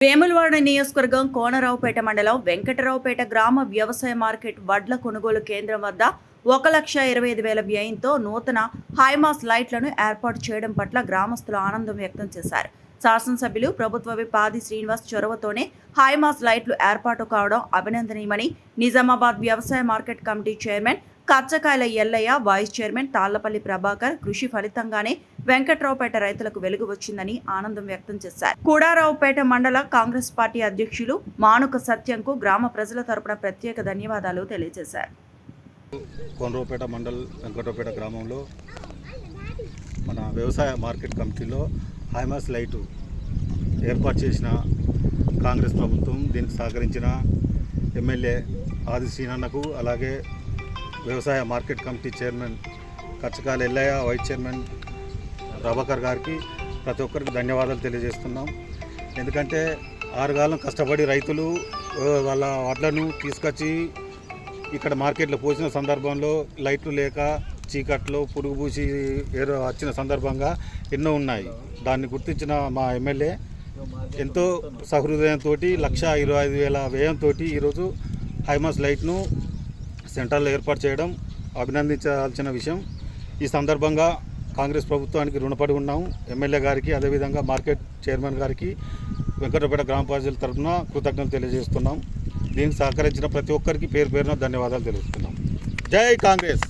వేములవాడ నియోజకవర్గం కోనరావుపేట మండలం వెంకటరావుపేట గ్రామ వ్యవసాయ మార్కెట్ వడ్ల కొనుగోలు కేంద్రం వద్ద 1,25,000 వ్యయంతో నూతన హైమాస్ లైట్లను ఏర్పాటు చేయడం పట్ల గ్రామస్తులు ఆనందం వ్యక్తం చేశారు. శాసనసభ్యులు ప్రభుత్వ విప్ ఆది శ్రీనివాస్ చొరవతోనే హైమాస్ లైట్లు ఏర్పాటు కావడం అభినందనీయమని నిజామాబాద్ వ్యవసాయ market committee chairman కచ్చకాయల Ellaiah, vice chairman Tallapalli Prabhakar కృషి ఫలితంగానే వెంకట్రావుపేట రైతులకు వెలుగు వచ్చిందని ఆనందం వ్యక్తం చేశారు. కూడారావుపేట మండల కాంగ్రెస్ పార్టీ అధ్యక్షులు మానుక సత్యంకు గ్రామ ప్రజల తరపున ప్రత్యేక ధన్యవాదాలు తెలియజేశారు. కోనరావుపేట మండల్ వెంకటరావుపేట గ్రామంలో మన వ్యవసాయ మార్కెట్ కమిటీలో హైమాస్ లైటు ఏర్పాటు చేసిన కాంగ్రెస్ ప్రభుత్వం, దీనికి సహకరించిన ఎమ్మెల్యే ఆది శ్రీనన్నకు, అలాగే వ్యవసాయ market committee chairman కచ్చకాయల Ellaiah, vice chairman Prabhakar గారికి ప్రతి ఒక్కరికి ధన్యవాదాలు తెలియజేస్తున్నాం. ఎందుకంటే 6 కాలం కష్టపడి రైతులు వాళ్ళ వడ్లను తీసుకొచ్చి ఇక్కడ మార్కెట్లో పోసిన సందర్భంలో లైట్లు లేక చీకట్లో పురుగు పూసి వచ్చిన సందర్భంగా ఎన్నో ఉన్నాయి. దాన్ని గుర్తించిన మా ఎమ్మెల్యే ఎంతో సహృదయంతో 1,25,000 వ్యయంతో ఈరోజు హైమాస్ లైట్ను సెంటర్లో ఏర్పాటు చేయడం అభినందించాల్సిన విషయం. ఈ సందర్భంగా కాంగ్రెస్ ప్రభుత్వానికి రుణపడి ఉన్నాము. ఎమ్మెల్యే గారికి, అదేవిధంగా మార్కెట్ చైర్మన్ గారికి వెంకటరావుపేట గ్రామ ప్రజల తరఫున కృతజ్ఞతలు తెలియజేస్తున్నాం. దీనికి సహకరించిన ప్రతి ఒక్కరికి పేరు పేరున ధన్యవాదాలు తెలుస్తున్నాం. జై కాంగ్రెస్.